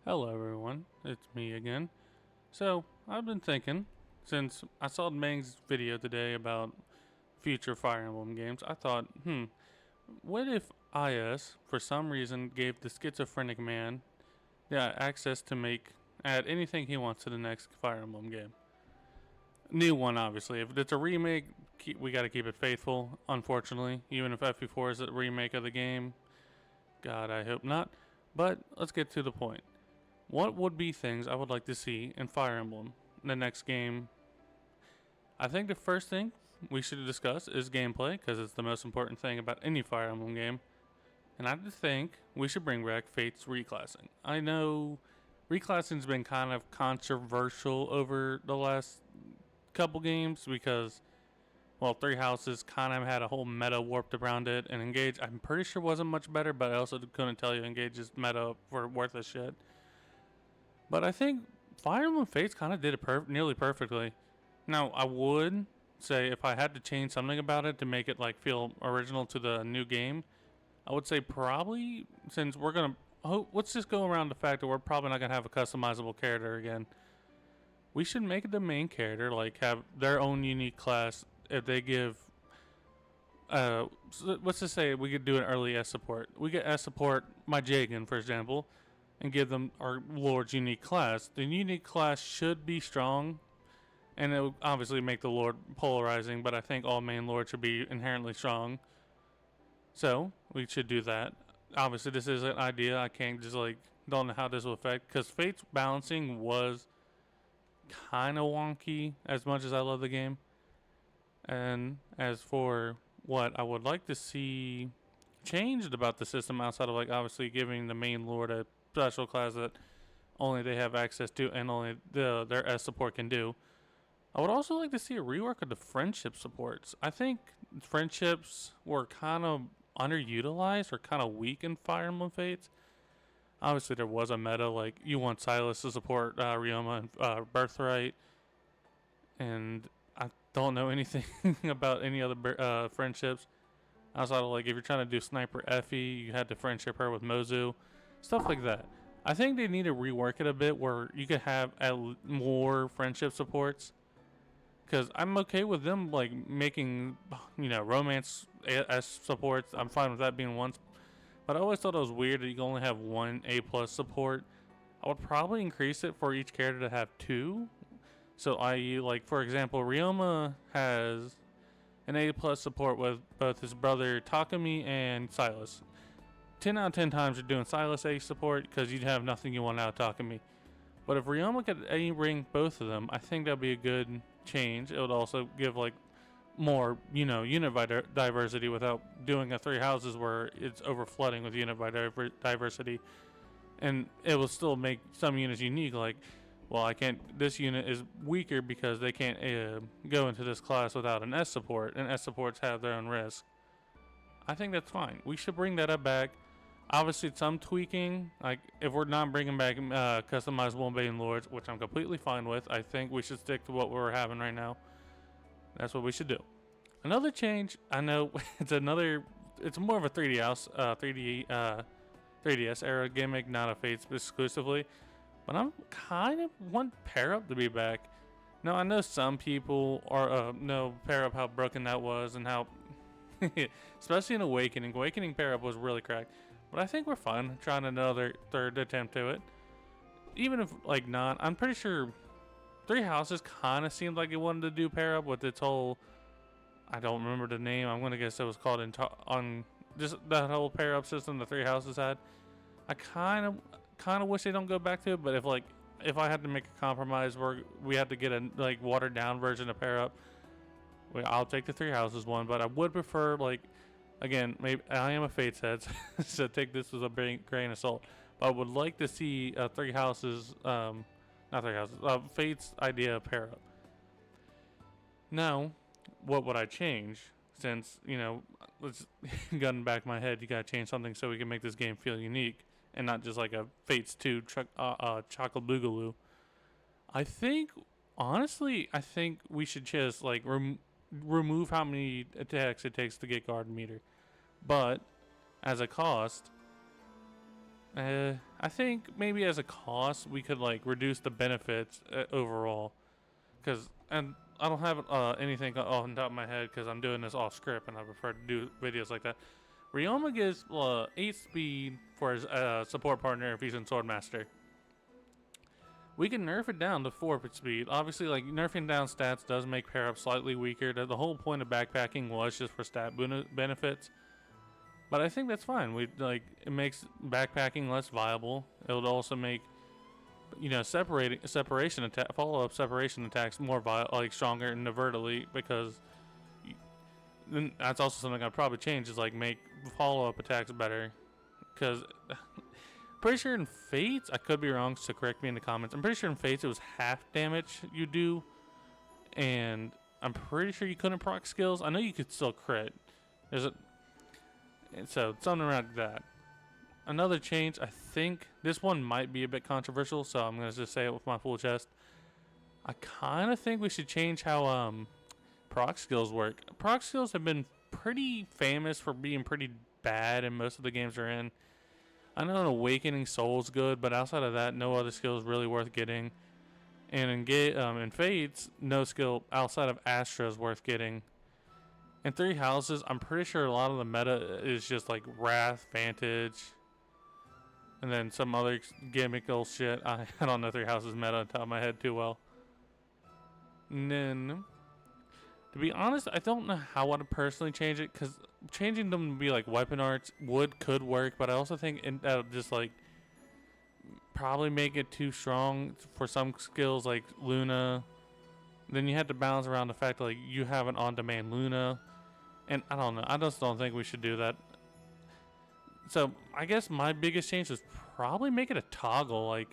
Hello everyone, it's me again. So, I've been thinking, since I saw Mang's video today about future Fire Emblem games, I thought, what if IS, for some reason, gave the schizophrenic man access to add anything he wants to the next Fire Emblem game? New one, obviously. If it's a remake, we gotta keep it faithful, unfortunately. Even if FE4 is a remake of the game, God, I hope not. But let's get to the point. What would be things I would like to see in Fire Emblem, the next game? I think the first thing we should discuss is gameplay, because it's the most important thing about any Fire Emblem game. And I think we should bring back Fate's reclassing. I know reclassing's been kind of controversial over the last couple games because, well, Three Houses kind of had a whole meta warped around it, and Engage, I'm pretty sure wasn't much better, but I also couldn't tell you Engage's meta for worthless shit. But I think Fire Emblem Fates kind of did it nearly perfectly. Now, I would say if I had to change something about it to make it like feel original to the new game, I would say probably since we're gonna let's just go around the fact that we're probably not gonna have a customizable character again. We should make the main character like have their own unique class. If they give, let's just say we could do an early S support. We get S support my Jagan, for example, and give them our Lord's unique class. The unique class should be strong, and it will obviously make the Lord polarizing, but I think all main Lords should be inherently strong. So, we should do that. Obviously, this is an idea. I can't just don't know how this will affect, because Fate's balancing was kind of wonky as much as I love the game. And as for what I would like to see changed about the system outside of obviously giving the main Lord a special class that only they have access to and only their S support can do. I would also like to see a rework of the friendship supports. I think friendships were kind of underutilized or kind of weak in Fire Emblem Fates. Obviously, there was a meta like you want Silas to support Ryoma and Birthright, and I don't know anything about any other friendships outside of if you're trying to do Sniper Effie, you had to friendship her with Mozu, stuff like that. I think they need to rework it a bit where you could have more friendship supports. Because I'm okay with them making, romance S supports. I'm fine with that being one. But I always thought it was weird that you can only have one A plus support. I would probably increase it for each character to have two. So, i.e., for example, Ryoma has an A plus support with both his brother Takumi and Silas. 10 out of 10 times you're doing Silas A support because you'd have nothing you want out of Takumi. But if Ryoma could A ring both of them, I think that'd be a good change. It would also give more, unit diversity without doing a Three Houses where it's overflooding with unit diversity. And it will still make some units unique, well, I can't. This unit is weaker because they can't go into this class without an S support, and S supports have their own risk. I think that's fine. We should bring that up back. Obviously, some tweaking. If we're not bringing back customizable Bane Lords, which I'm completely fine with, I think we should stick to what we're having right now. That's what we should do. Another change. I know It's more of a 3DS era gimmick, not a Fates exclusively. But I'm kind of want Pair Up to be back. Now I know some people are know Pair Up how broken that was and how, especially in Awakening. Awakening Pair Up was really cracked. But I think we're fine trying another third attempt to it. Even if not, I'm pretty sure Three Houses kind of seemed like it wanted to do Pair Up with its whole. I don't remember the name. I'm gonna guess it was called on just that whole Pair Up system the Three Houses had. I kind of wish they don't go back to it, but if I had to make a compromise where we had to get a watered down version of Pair Up, I'll take the Three Houses one. But I would prefer again, maybe I am a Fates head, so take this with a grain of salt. But I would like to see Three Houses, not Three Houses, Fates idea of Pair Up. Now, what would I change? Since let's gun back my head, you gotta change something so we can make this game feel unique and not just like a Fates 2 chocolate boogaloo. Honestly, I think we should just remove how many attacks it takes to get guard meter. But as a cost, I think maybe as a cost we could like reduce the benefits overall, because and I don't have anything off the top of my head because I'm doing this off script and I prefer to do videos like that. Ryoma gives 8 speed for his support partner if he's in Swordmaster. We can nerf it down to 4 speed. Obviously, like nerfing down stats does make pair up slightly weaker. The whole point of backpacking was just for stat benefits. But I think that's fine. We like it makes backpacking less viable. It would also make separation attack follow up separation attacks more like stronger and inadvertently because then that's also something I'd probably change is like make follow up attacks better because pretty sure in Fates, I could be wrong, so correct me in the comments. I'm pretty sure in Fates it was half damage you do, and I'm pretty sure you couldn't proc skills. I know you could still crit. So something around that. Another change, I think this one might be a bit controversial, so I'm gonna just say it with my full chest. I kind of think we should change how proc skills work. Proc skills have been pretty famous for being pretty bad in most of the games we're in. I know an Awakening Soul's good, but outside of that, no other skill is really worth getting. And in Fates, no skill outside of Astra is worth getting. In Three Houses, I'm pretty sure a lot of the meta is just like Wrath, Vantage, and then some other gimmickal shit. I don't know Three Houses meta on top of my head too well. And then, to be honest, I don't know how I would personally change it, because changing them to be like weapon arts could work, but I also think that would just like probably make it too strong for some skills like Luna. Then you have to balance around the fact that like you have an on-demand Luna, and I don't know. I just don't think we should do that. So I guess my biggest change was probably make it a toggle. Like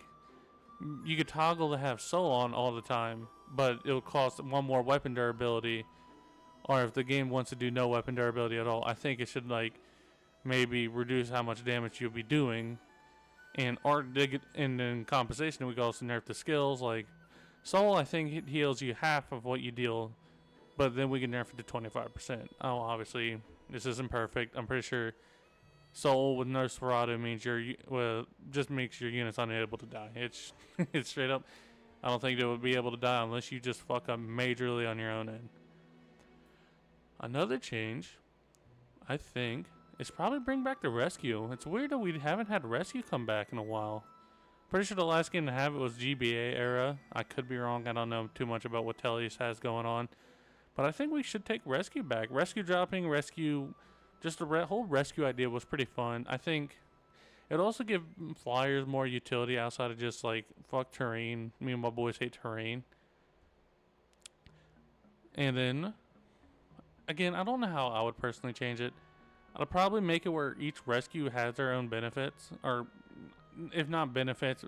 you could toggle to have Soul on all the time, but it'll cost one more weapon durability. Or if the game wants to do no weapon durability at all, I think it should like maybe reduce how much damage you'll be doing. And in compensation, we could also nerf the skills. Like Soul, I think it heals you half of what you deal, but then we can nerf it to 25%. Oh, obviously this isn't perfect. I'm pretty sure Soul with Nosferatu means just makes your units unable to die. It's it's straight up. I don't think they would be able to die unless you just fuck up majorly on your own end. Another change, I think, is probably bring back the rescue. It's weird that we haven't had rescue come back in a while. Pretty sure the last game to have it was GBA era. I could be wrong. I don't know too much about what Tellius has going on. But I think we should take rescue back. Rescue dropping, just the whole rescue idea was pretty fun. I think it would also give flyers more utility outside of just like fuck terrain. Me and my boys hate terrain. And then, again, I don't know how I would personally change it. I'd probably make it where each rescue has their own benefits, or if not benefits,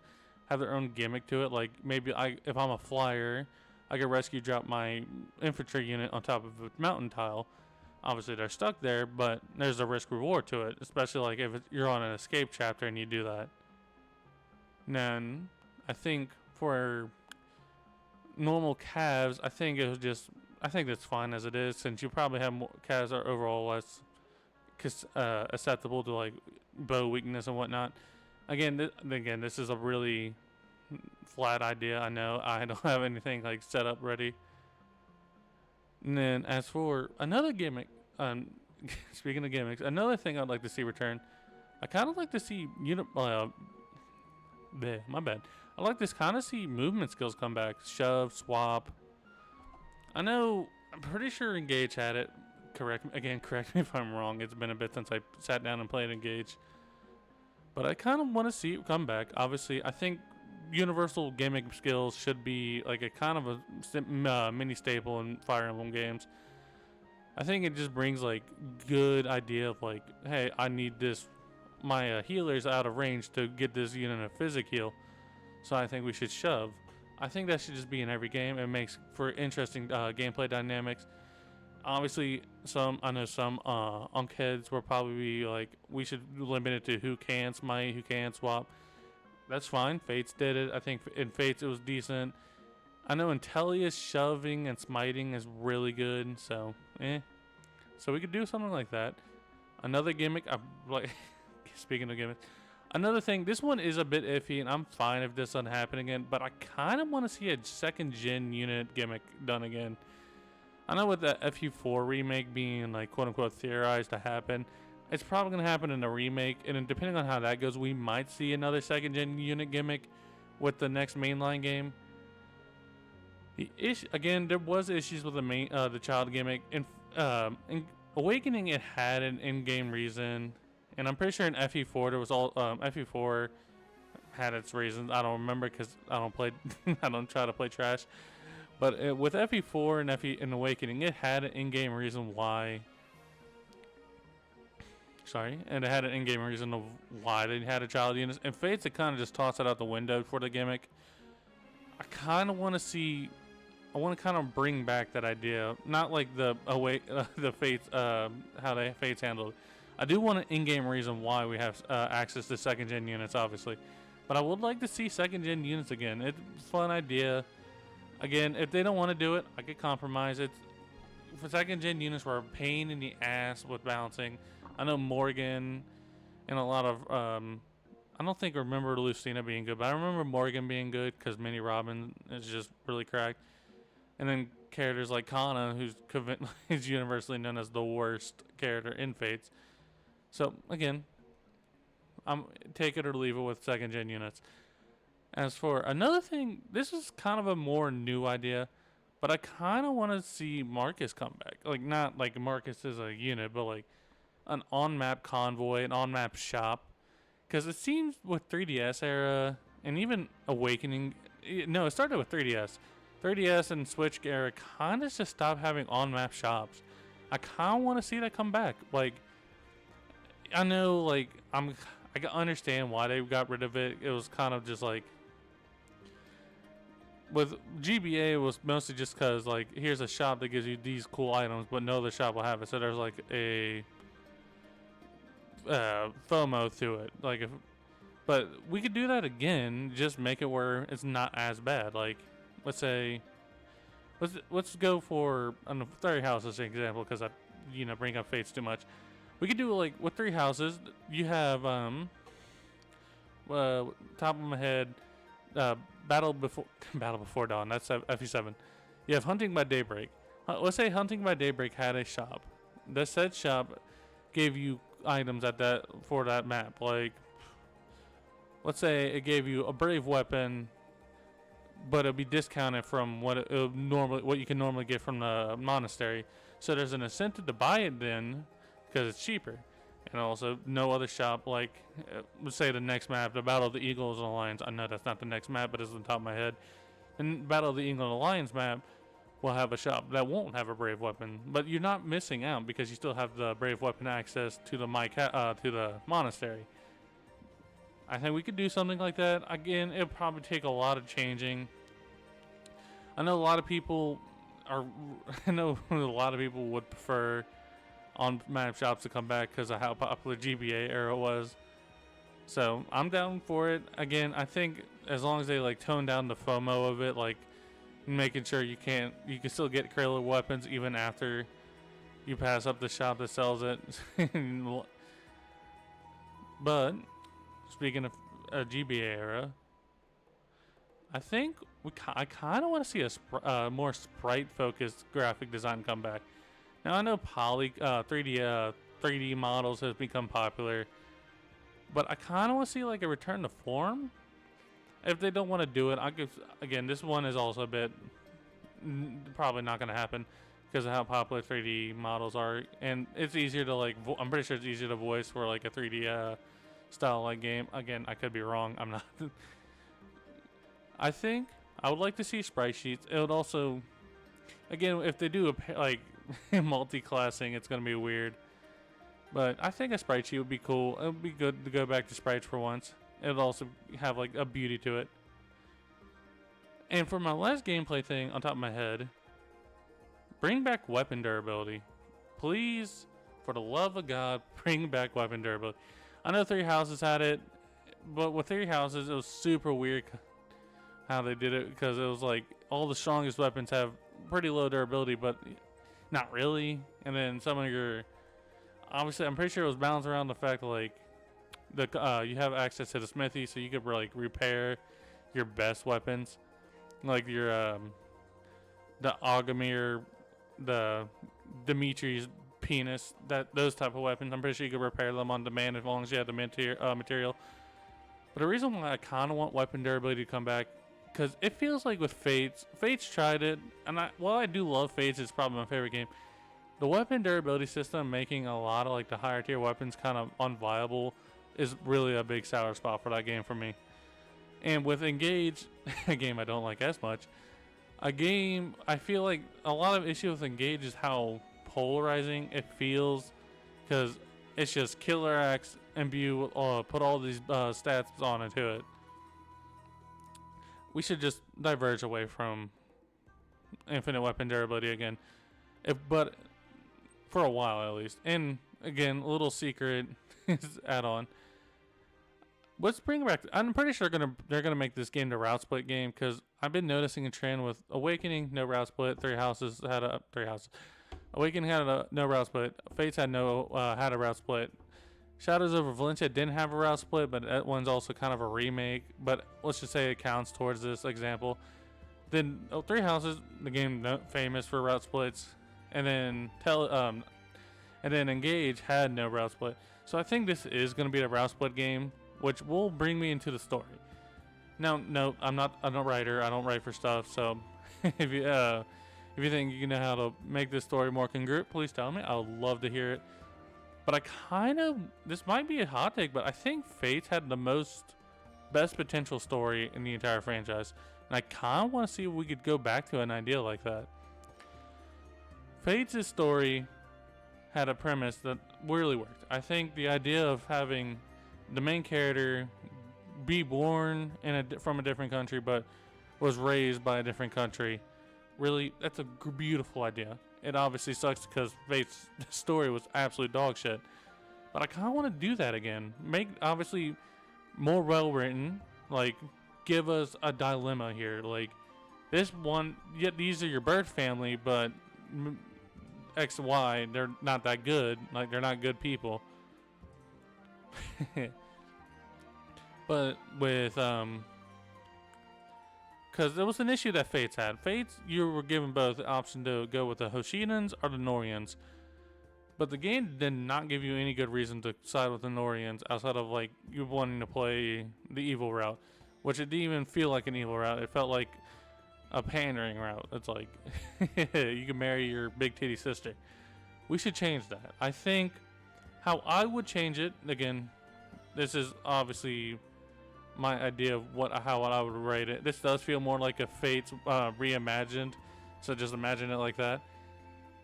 have their own gimmick to it. Like maybe if I'm a flyer, I could rescue drop my infantry unit on top of a mountain tile. Obviously they're stuck there, but there's a risk reward to it, especially like if you're on an escape chapter and you do that. And then I think for normal calves, I think that's fine as it is, since you probably have more calves that are overall less acceptable to like bow weakness and whatnot. Again, this is a really flat idea. I know I don't have anything like set up ready. And then as for another gimmick, speaking of gimmicks, another thing I'd like to see return. I kind of like to see my bad. I like to kind of see movement skills come back. Shove, swap. I know. I'm pretty sure Engage had it. Correct me if I'm wrong. It's been a bit since I sat down and played Engage. But I kind of want to see it come back. Obviously, I think universal gimmick skills should be like a kind of a mini staple in Fire Emblem games. I think it just brings like good idea of like, hey, I need this. My healer's out of range to get this unit a physic heal, so I think we should shove. I think that should just be in every game. It makes for interesting gameplay dynamics. Obviously, I know some unkheads will probably be like, we should limit it to who can smite, who can swap. That's fine. Fates did it. I think in Fates it was decent. I know in Tellius, shoving and smiting is really good. So, So we could do something like that. Another gimmick, speaking of gimmicks, Another thing, this one is a bit iffy, and I'm fine if this doesn't happen again, but I kind of want to see a second gen unit gimmick done again. I know with the FU4 remake being like quote unquote theorized to happen, it's probably going to happen in the remake, and then depending on how that goes, we might see another second gen unit gimmick with the next mainline game. Again, there was issues with the child gimmick. In Awakening, it had an in-game reason, and I'm pretty sure in FE4 there was all FE4 had its reasons. I don't remember because I don't play. I don't try to play trash. But with FE4 and and Awakening, it had an in-game reason why. Sorry, and it had an in-game reason of why they had a child unit. And Fates, it kind of just tossed it out the window for the gimmick. I kind of want to see. I want to kind of bring back that idea, not like the Fates, how the Fates handled it. I do want an in-game reason why we have access to second-gen units, obviously, but I would like to see second-gen units again. It's a fun idea. Again, if they don't want to do it, I could compromise it. For second-gen units, were a pain in the ass with balancing. I know Morgan and a lot of I don't remember Lucina being good, but I remember Morgan being good because Mini Robin is just really cracked. And then characters like Kana, who's universally known as the worst character in Fates. So again, I'm take it or leave it with second gen units. As for another thing, this is kind of a more new idea, but I kind of want to see Marcus come back. Like not like Marcus is a unit, but like an on-map convoy, an on-map shop. Because it seems with 3DS era and even Awakening, no, it started with 3DS. 3DS and Switch era kind of just stopped having on-map shops. I kind of want to see that come back. Like, I know, like, I can understand why they got rid of it. It was kind of just like, with GBA, it was mostly just because, like, here's a shop that gives you these cool items, but no other shop will have it. So there's like a FOMO to it. Like, but we could do that again. Just make it where it's not as bad. Like, let's say, let's go for Three Houses as an example, because I, bring up Fates too much. We could do like with 3 houses. You have top of my head, Battle Before Dawn. That's FE7. You have Hunting by Daybreak. Let's say Hunting by Daybreak had a shop. The said shop gave you items for that map. Like, let's say it gave you a brave weapon, but it'll be discounted from what you can normally get from the monastery. So there's an incentive to buy it then, because it's cheaper. And also, no other shop, like, let's say the next map, the Battle of the Eagles and Alliance. I know that's not the next map, but it's on top of my head. And Battle of the Eagle and Alliance map will have a shop that won't have a brave weapon, but you're not missing out because you still have the brave weapon access to the monastery. I think we could do something like that. Again, it'll probably take a lot of changing. I know a lot of people would prefer on-map shops to come back because of how popular GBA era was. So I'm down for it. Again, I think as long as they like tone down the FOMO of it, like making sure you can still get killer weapons even after you pass up the shop that sells it. But speaking of GBA era, I think I kind of want to see a more sprite-focused graphic design come back. Now I know 3D models has become popular, but I kind of want to see like a return to form. If they don't want to do it, again, this one is also a bit probably not going to happen because of how popular 3D models are, and it's easier to like. I'm pretty sure it's easier to voice for like a 3D style like game. Again, I could be wrong. I'm not. I think I would like to see sprite sheets. It would also, again, if they do like multi-classing, it's gonna be weird. But I think a sprite sheet would be cool. It would be good to go back to sprites for once. It would also have like a beauty to it. And for my last gameplay thing on top of my head, bring back weapon durability. Please, for the love of God, bring back weapon durability. I know 3 Houses had it, but with 3 Houses, it was super weird how they did it, because it was like all the strongest weapons have pretty low durability, but not really. And then some of your, obviously, I'm pretty sure it was balanced around the fact that like you have access to the smithy, so you could like repair your best weapons, like your the Agamir, the Dimitri's penis, those type of weapons. I'm pretty sure you could repair them on demand as long as you have the material. But the reason why I kind of want weapon durability to come back, because it feels like with Fates tried it, and while I do love Fates, it's probably my favorite game. The weapon durability system making a lot of like the higher tier weapons kind of unviable is really a big sour spot for that game for me. And with Engage, a game I don't like as much, a game I feel like a lot of issue with Engage is how polarizing it feels, because it's just killer axe imbue, put all these stats on into it. We should just diverge away from infinite weapon durability again, but for a while at least. And again, a little secret add-on. Let's bring back. I'm pretty sure they're gonna make this game the route split game, because I've been noticing a trend with Awakening, no route split. Three Houses had a Awakening had a no route split. Fates had a route split. Shadows over Valencia didn't have a route split, but that one's also kind of a remake. But let's just say it counts towards this example. Then Three Houses, the game famous for route splits, and then Engage had no route split. So I think this is going to be a route split game, which will bring me into the story. Now, no, I'm not a writer. I don't write for stuff. So if you think you know how to make this story more congruent, please tell me. I would love to hear it. But this might be a hot take, but I think Fates had the best potential story in the entire franchise. And I kind of want to see if we could go back to an idea like that. Fates' story had a premise that really worked. I think the idea of having the main character be born from a different country, but was raised by a different country, really, that's a beautiful idea. It obviously sucks because Fate's story was absolute dog shit. But I kind of want to do that again. Make, obviously, more well written. Like, give us a dilemma here. Like, this one, yet these are your birth family, but X, Y, they're not that good. Like, they're not good people. But with, because there was an issue that Fates had. Fates, you were given both the option to go with the Hoshinans or the Norians. But the game did not give you any good reason to side with the Norians outside of like you wanting to play the evil route. Which it didn't even feel like an evil route. It felt like a pandering route. It's like, you can marry your big titty sister. We should change that. I think how I would change it, again, this is obviously my idea of how I would rate it. This does feel more like a Fates reimagined, so just imagine it like that.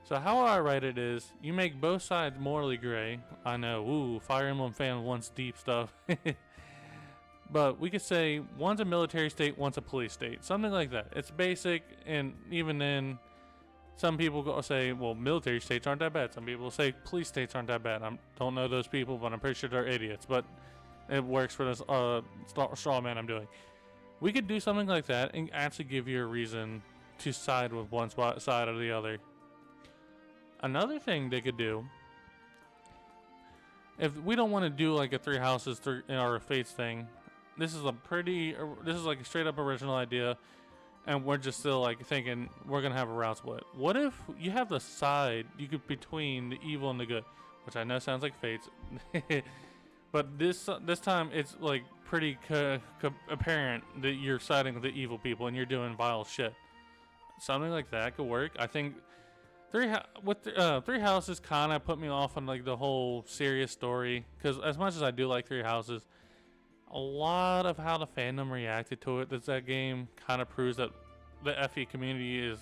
So how I write it is, you make both sides morally gray. I know, ooh, Fire Emblem fan wants deep stuff. But we could say one's a military state, one's a police state, something like that. It's basic, and even then, some people say, well, military states aren't that bad. Some people say police states aren't that bad. I don't know those people, but I'm pretty sure they're idiots. But it works for this straw man I'm doing. We could do something like that and actually give you a reason to side with one side or the other. Another thing they could do, if we don't want to do like a Three Houses or a Fates thing, this is like a straight up original idea, and we're just still like thinking we're gonna have a route split. What if you have the side between the evil and the good, which I know sounds like Fates. But this time it's like pretty apparent that you're siding with the evil people and you're doing vile shit. Something like that could work. I think Three Houses kind of put me off on like the whole serious story, because as much as I do like Three Houses, a lot of how the fandom reacted to it, that game kind of proves that the FE community is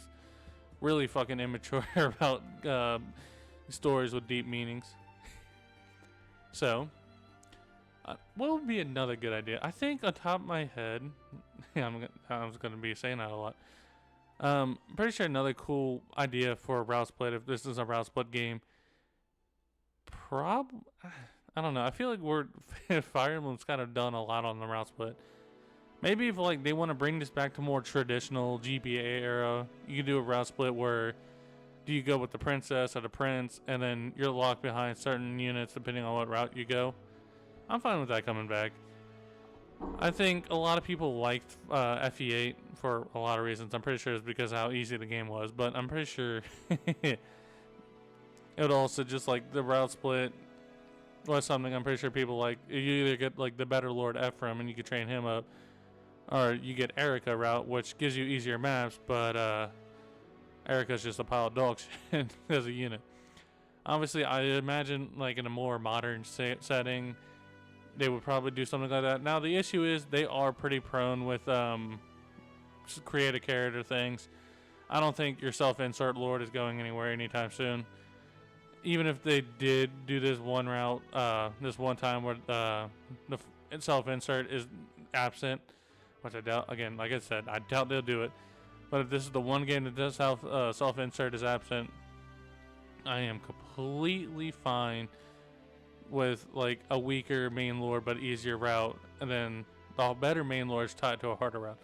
really fucking immature about stories with deep meanings. So what would be another good idea? I think on top of my head, I'm just going to be saying that a lot. I'm pretty sure another cool idea for a route split, if this is a route split game, I don't know. I feel like Fire Emblem's kind of done a lot on the route split. Maybe if like they want to bring this back to more traditional GBA era, you can do a route split where do you go with the princess or the prince, and then you're locked behind certain units depending on what route you go. I'm fine with that coming back. I think a lot of people liked FE8 for a lot of reasons. I'm pretty sure it's because of how easy the game was, but I'm pretty sure it would also just like the route split was something I'm pretty sure people like. You either get like the better Lord Ephraim and you could train him up, or you get Erica route, which gives you easier maps, but Erica's just a pile of dog shit as a unit. Obviously, I imagine like in a more modern setting, they would probably do something like that. Now, the issue is they are pretty prone with create a character things. I don't think your self-insert Lord is going anywhere anytime soon. Even if they did do this one route, this one time where the self-insert is absent, which I doubt, again, like I said, I doubt they'll do it. But if this is the one game that does have self-insert is absent, I am completely fine with like a weaker main lord but easier route, and then the better main lord is tied to a harder route.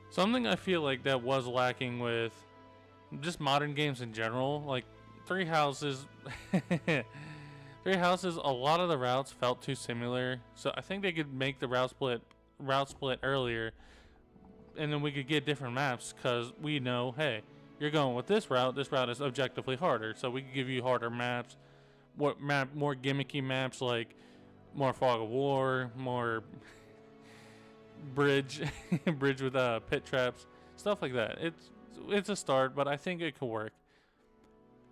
Something I feel like that was lacking with just modern games in general, like Three Houses. Three Houses, a lot of the routes felt too similar, so I think they could make the route split earlier, and then we could get different maps because we know, hey, you're going with this route is objectively harder, so we could give you harder maps. More gimmicky maps like more Fog of War, more bridge with pit traps, stuff like that. It's a start, but I think it could work.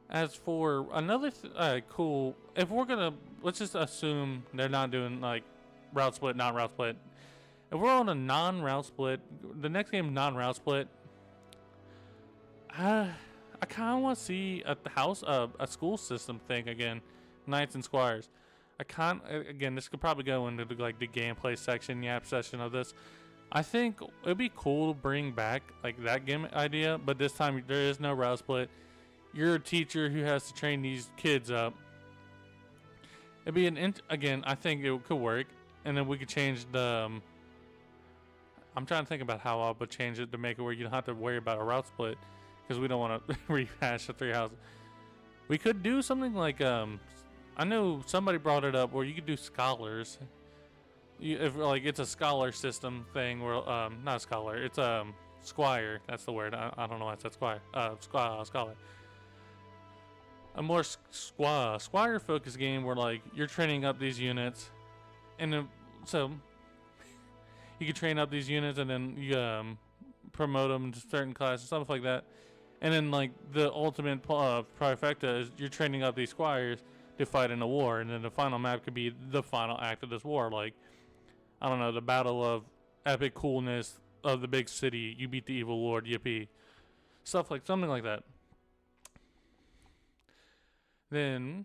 As for another cool, if we're gonna, let's just assume they're not doing like route split, not route split. If we're on a non-route split, the next game non-route split, I kind of want to see a school system thing again, Knights and Squires. Again, this could probably go into the gameplay section, Yap session of this. I think it'd be cool to bring back like that game idea, but this time there is no route split. You're a teacher who has to train these kids up. It'd be again, I think it could work, and then we could change the. I'm trying to think about how I would change it to make it where you don't have to worry about a route split, because we don't want to rehash the Three Houses. We could do something like I know somebody brought it up where you could do scholars. If like it's a scholar system thing where not a scholar, it's squire. That's the word. I don't know why I said squire. Scholar. A more squire focused game where like you're training up these units, and so you can train up these units and then you promote them to certain classes, stuff like that. And then like the ultimate trifecta is you're training up these squires to fight in a war, and then the final map could be the final act of this war. Like, I don't know, the battle of epic coolness of the big city. You beat the evil lord, yippee. Something like that. Then,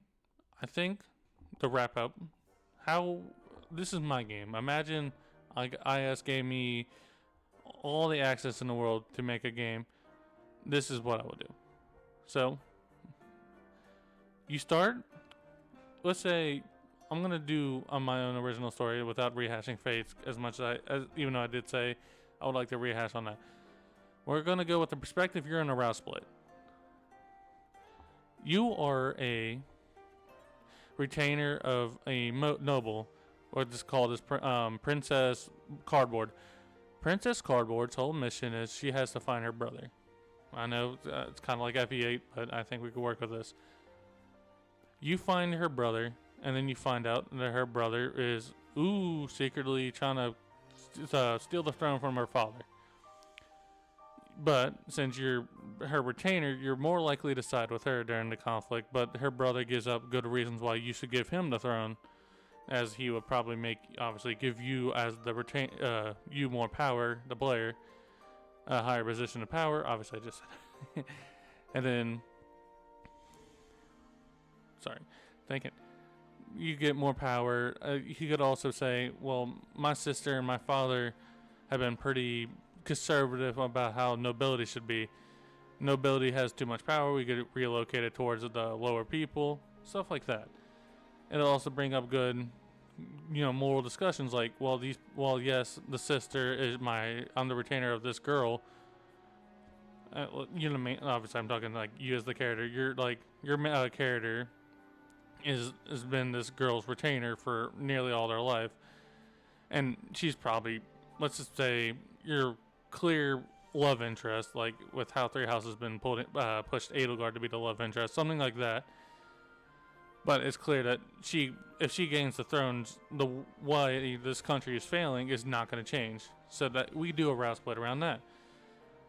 I think, to wrap up, this is my game. Imagine IS gave me all the access in the world to make a game. This is what I would do. So, you start, let's say, I'm going to do on my own original story without rehashing Fates as much as even though I did say I would like to rehash on that. We're going to go with the perspective you're in a route split. You are a retainer of a noble, or this called as Princess Cardboard. Princess Cardboard's whole mission is she has to find her brother. I know it's kind of like FE8, but I think we could work with this. You find her brother, and then you find out that her brother is secretly trying to steal the throne from her father. But since you're her retainer, you're more likely to side with her during the conflict. But her brother gives up good reasons why you should give him the throne, as he would probably obviously give you as the you more power, the player, a higher position of power. Obviously, I just said, and then, thinking, you get more power. He could also say, well, my sister and my father have been pretty conservative about how nobility should be. Nobility has too much power. We could relocate it towards the lower people, stuff like that. It'll also bring up good, moral discussions like, yes, the sister is I'm the retainer of this girl. Obviously I'm talking like you as the character. You're like, your character has been this girl's retainer for nearly all their life, and she's probably, let's just say, your clear love interest, like with how Three Houses has been pushed Edelgard to be the love interest, something like that. But it's clear that if she gains the throne, the way this country is failing is not going to change. So that we do a route split around that.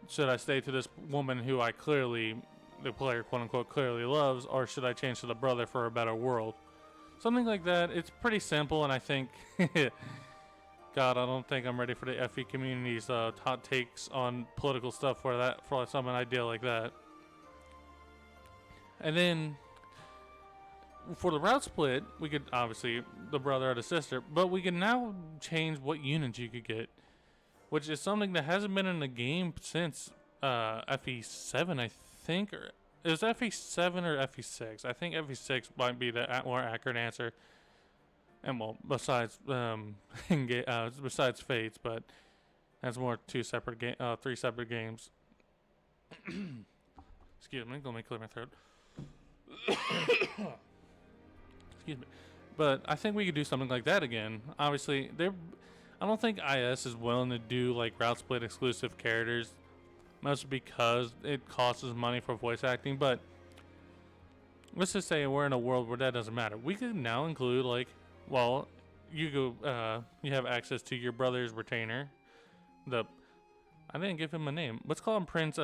Should I stay to this woman who I clearly, the player quote unquote clearly loves, or should I change to the brother for a better world? Something like that. It's pretty simple, and I think, God, I don't think I'm ready for the FE community's hot takes on political stuff for some idea like that. And then for the route split, we could obviously the brother or the sister, but we can now change what units you could get, which is something that hasn't been in the game since FE7, I think, or it was FE7 or FE6. I think FE6 might be the more accurate answer. And well, besides besides Fates, but that's more three separate games. Excuse me, let me clear my throat. Excuse me. But I think we could do something like that again. Obviously, I don't think IS is willing to do like route split exclusive characters, mostly because it costs us money for voice acting. But let's just say we're in a world where that doesn't matter. We could now include like, well, you have access to your brother's retainer. I didn't give him a name. Let's call him Prince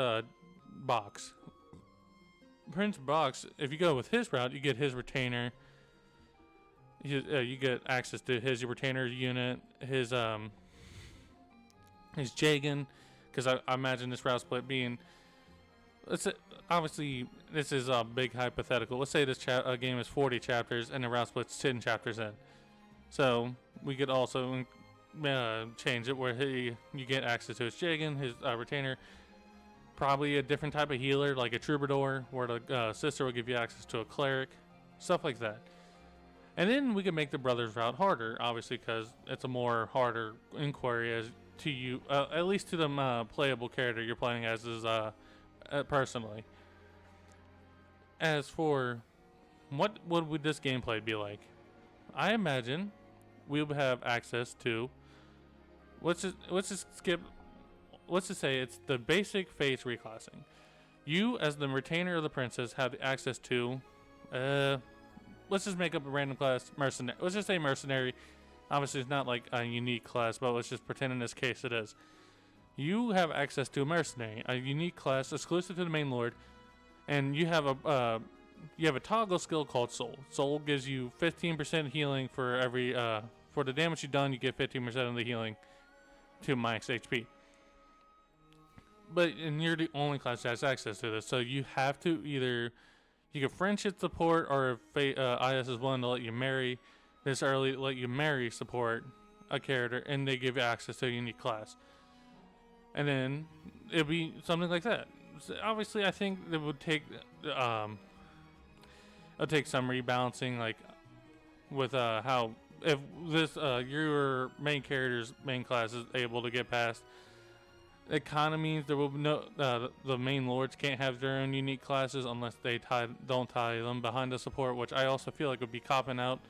Box. Prince Box. If you go with his route, you get his retainer. You get access to his retainer unit, his Jagan, because I imagine this route split being. Obviously, this is a big hypothetical. Let's say this game is 40 chapters and the route split's 10 chapters in. So we could also change it where you get access to his Jagan, his retainer, probably a different type of healer like a troubadour, where the sister will give you access to a cleric, stuff like that. And then we can make the brothers route harder, obviously, because it's a more harder inquiry as to you, at least to the playable character you're playing as is personally. As for what would this gameplay be like, I imagine we would have access to. Let's just say it's the basic Fates reclassing. You, as the retainer of the princess, have access to. Let's just make up a random class, mercenary. Let's just say mercenary. Obviously, it's not like a unique class, but let's just pretend in this case it is. You have access to a mercenary, a unique class exclusive to the main lord, and you have a toggle skill called Soul. Soul gives you 15% healing for every for the damage you've done. You get 15% of the healing to max HP. And you're the only class that has access to this, so you have to either. You can friendship support, or if IS is willing to let you marry this early, let you marry support a character, and they give you access to a unique class. And then it'll be something like that. So obviously, I think it would take some rebalancing, like with how if this your main character's main class is able to get past. It kind of means there will be no the main lords can't have their own unique classes unless they don't tie them behind the support, which I also feel like would be copping out.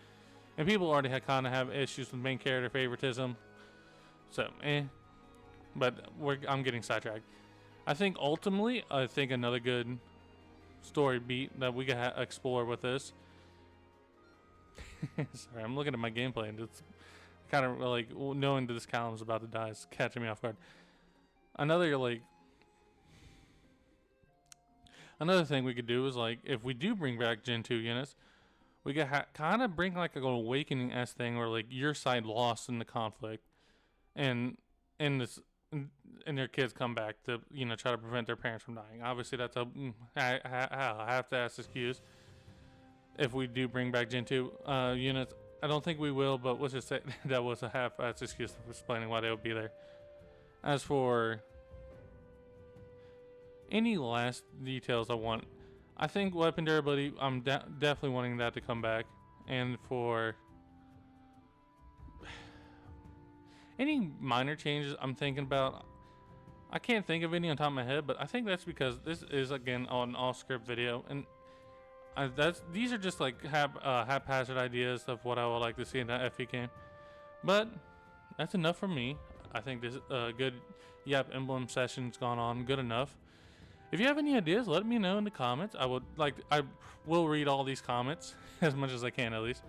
And people already kind of have issues with main character favoritism, so But I'm getting sidetracked. I think ultimately, another good story beat that we can explore with this. Sorry, I'm looking at my gameplay and it's kind of like knowing that this column's about to die is catching me off guard. Another thing we could do is like if we do bring back Gen 2 units, we could kind of bring like an awakening S thing where like your side lost in the conflict, and their kids come back to try to prevent their parents from dying. Obviously, that's I have to ask excuse if we do bring back Gen 2 units. I don't think we will, but let's just say that was a half-assed excuse for explaining why they would be there. As for any last details I think weapon durability, I'm definitely wanting that to come back. And for any minor changes I'm thinking about, I can't think of any on top of my head, but I think that's because this is, again, an off-script video. And These are just like haphazard ideas of what I would like to see in that FE game. But that's enough for me. I think this good Yap Emblem session's gone on good enough. If you have any ideas, let me know in the comments. I will read all these comments as much as I can, at least.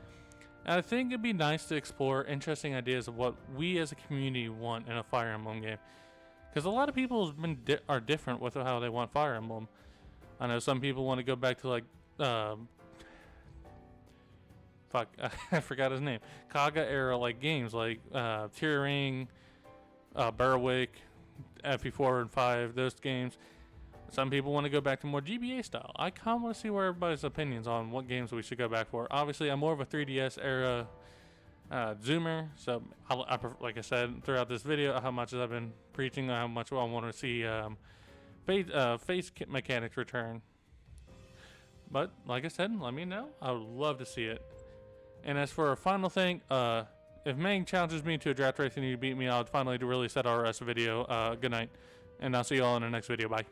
And I think it'd be nice to explore interesting ideas of what we as a community want in a Fire Emblem game, because a lot of people are different with how they want Fire Emblem. I know some people want to go back to like I forgot his name. Kaga era like games like Tearing, Berwick, FE4 and 5, those games. Some people want to go back to more GBA style. I kind of want to see where everybody's opinions on what games we should go back for. Obviously, I'm more of a 3DS era zoomer, so like I said throughout this video, how much I've been preaching, how much I want to see face mechanics return. But like I said, let me know. I would love to see it. And as for a final thing, if Mang challenges me to a draft race and you beat me, I'll finally really set our rest video. Good night, and I'll see you all in the next video. Bye.